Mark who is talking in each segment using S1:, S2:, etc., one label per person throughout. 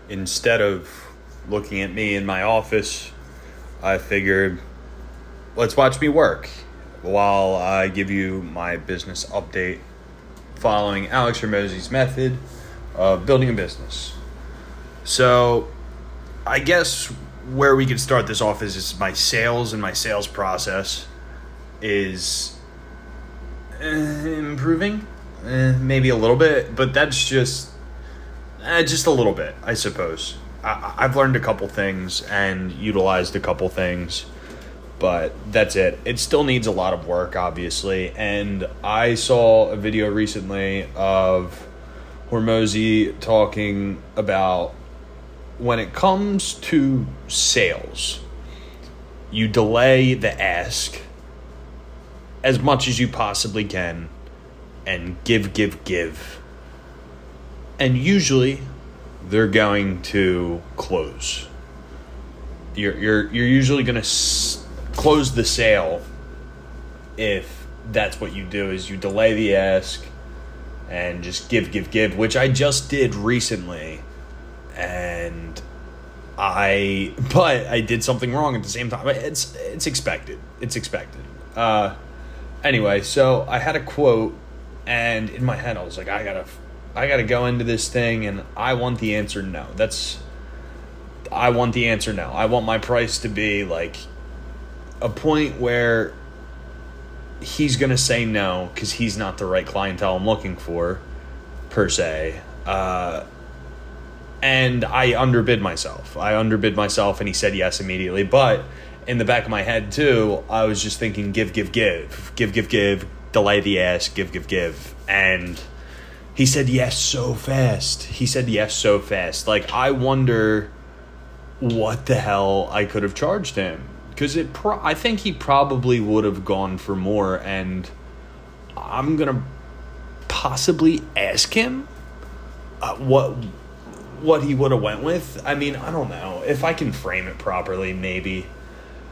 S1: instead of looking at me in my office, I figured, let's watch me work while I give you my business update following Alex Hormozi's method of building a business. So, I guess where we could start this off is my sales and my sales process is improving, maybe a little bit, but that's just a little bit, I suppose. I've learned a couple things and utilized a couple things, but that's it. It still needs a lot of work, obviously, and I saw a video recently of Hormozi talking about when it comes to sales, you delay the ask as much as you possibly can and give. And usually they're going to close. You're usually going to close the sale if that's what you do, is you delay the ask and just give, which I just did recently. And I did something wrong at the same time. It's expected. Anyway, so I had a quote, and in my head I was like, I gotta go into this thing, and I want the answer no. I want the answer no. I want my price to be like a point where he's gonna say no because he's not the right clientele I'm looking for, per se. And I underbid myself, and he said yes immediately. But in the back of my head, too, I was just thinking, give, delay the ask, give. And he said yes so fast. Like, I wonder what the hell I could have charged him. Because I think he probably would have gone for more, and I'm going to possibly ask him what he would have went with. I mean, I don't know. If I can frame it properly, maybe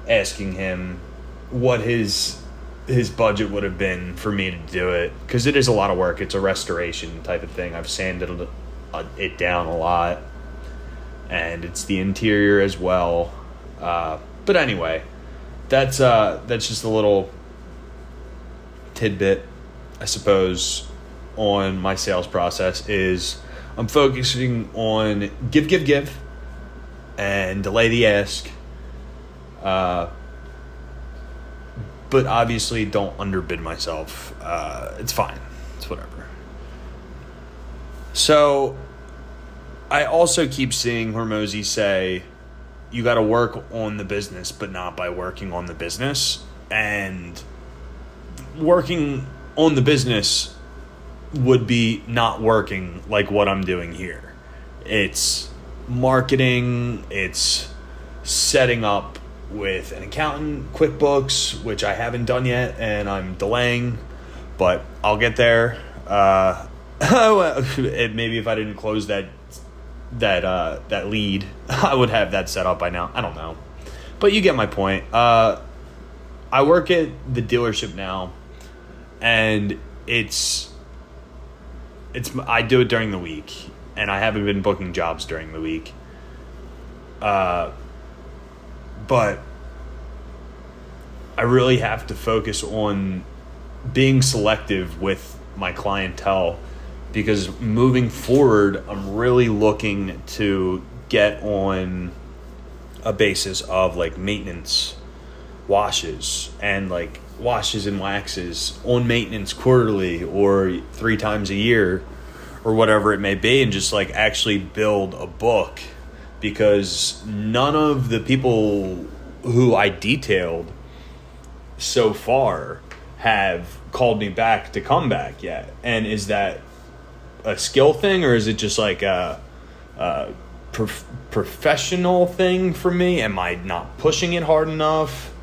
S1: asking him what his budget would have been for me to do it, because it is a lot of work. It's a restoration type of thing. I've sanded it down a lot, and it's the interior as well. But anyway, that's just a little tidbit, I suppose, on my sales process. Is I'm focusing on give, and delay the ask. But obviously don't underbid myself. It's fine. It's whatever. So I also keep seeing Hormozi say, you got to work on the business, but not by working on the business. And working on the business would be not working like what I'm doing here. It's marketing, it's setting up with an accountant, QuickBooks, which I haven't done yet, and I'm delaying, but I'll get there. Maybe if I didn't close that lead, I would have that set up by now. I don't know, but you get my point. I work at the dealership now, and I do it during the week, and I haven't been booking jobs during the week. But I really have to focus on being selective with my clientele, because moving forward, I'm really looking to get on a basis of like maintenance washes and like washes and waxes on maintenance quarterly or 3 times a year or whatever it may be, and just like actually build a book. Because none of the people who I detailed so far have called me back to come back yet. And is that a skill thing, or is it just like a professional thing for me? Am I not pushing it hard enough?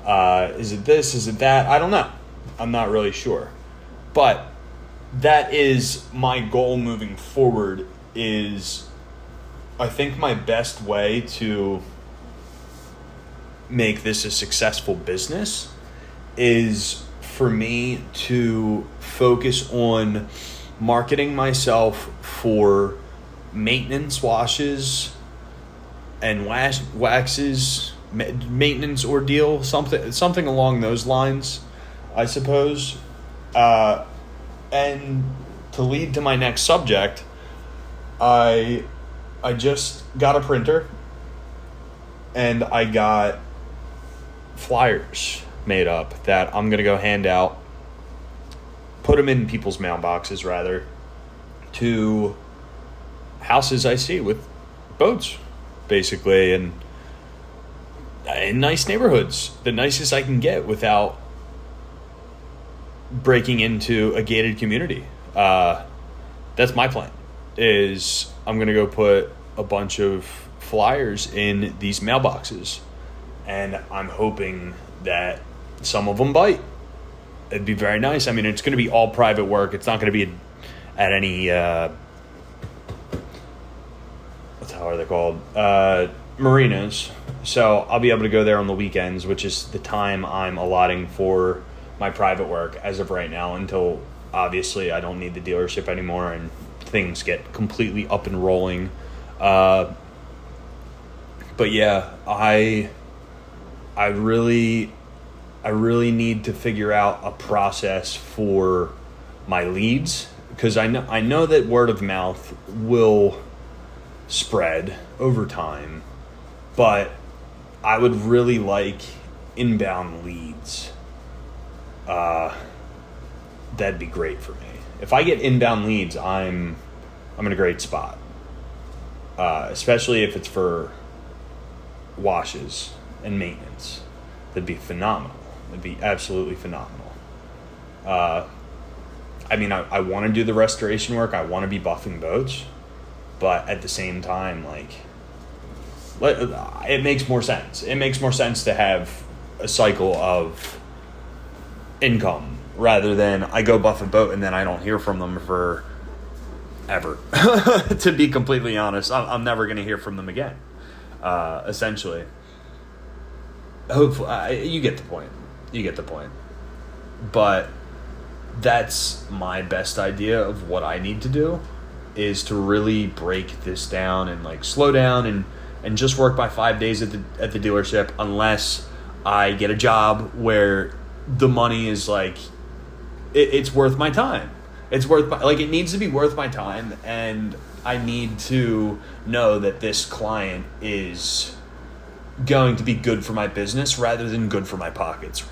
S1: Is it this? Is it that? I don't know. I'm not really sure. But that is my goal moving forward. Is I think my best way to make this a successful business is for me to focus on marketing myself for maintenance washes and waxes, maintenance ordeal, something along those lines, I suppose. And to lead to my next subject, I just got a printer and I got flyers made up that I'm going to go hand out, put them in people's mailboxes rather, to houses I see with boats, basically, and in nice neighborhoods, the nicest I can get without breaking into a gated community. That's my plan, is I'm going to go put a bunch of flyers in these mailboxes, and I'm hoping that some of them bite. It'd be very nice. I mean, it's going to be all private work. It's not going to be at any, how are they called? Marinas. So I'll be able to go there on the weekends, which is the time I'm allotting for my private work as of right now, until obviously I don't need the dealership anymore and things get completely up and rolling. But yeah, I really need to figure out a process for my leads, because I know that word of mouth will spread over time, but I would really like inbound leads. That'd be great for me. If I get inbound leads, I'm in a great spot. Especially if it's for washes and maintenance. That'd be phenomenal. It'd be absolutely phenomenal. I mean, I want to do the restoration work. I want to be buffing boats, but at the same time, like, it makes more sense. It makes more sense to have a cycle of income rather than I go buff a boat and then I don't hear from them for ever. To be completely honest, I'm never going to hear from them again. Essentially. Hopefully, you get the point. You get the point. But that's my best idea of what I need to do, is to really break this down and like slow down and just work by 5 days at the dealership, unless I get a job where the money is like, it's worth my time. It's worth it needs to be worth my time, and I need to know that this client is going to be good for my business rather than good for my pockets.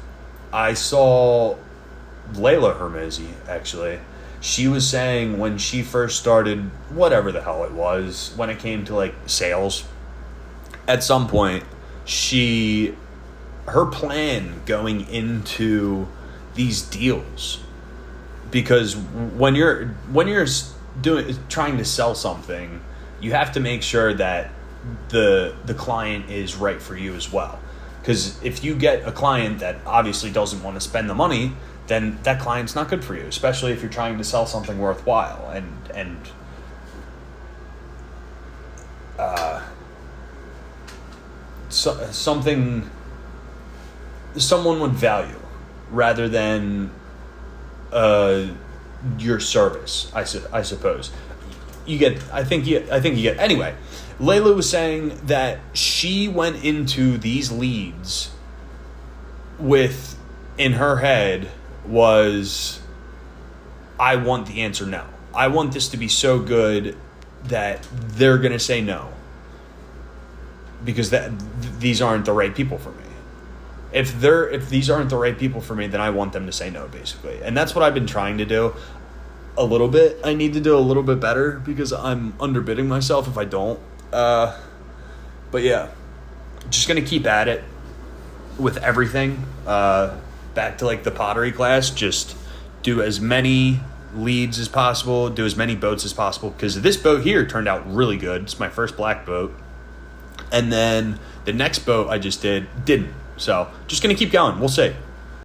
S1: I saw Layla Hermesi, actually. She was saying when she first started, whatever the hell it was, when it came to like sales, at some point, her plan going into these deals, because when you're trying to sell something, you have to make sure that the client is right for you as well. Because if you get a client that obviously doesn't want to spend the money, then that client's not good for you, especially if you're trying to sell something worthwhile and something someone would value rather than your service, I suppose. I think you get. Anyway, Layla was saying that she went into these leads with, in her head, was, I want the answer no. I want this to be so good that they're going to say no, because these aren't the right people for me. If these aren't the right people for me, then I want them to say no, basically. And that's what I've been trying to do a little bit. I need to do a little bit better because I'm underbidding myself if I don't. But yeah, just going to keep at it with everything. Back to like the pottery class, just do as many leads as possible, do as many boats as possible, because this boat here turned out really good. It's my first black boat. And then the next boat I just didn't. So just going to keep going. We'll see.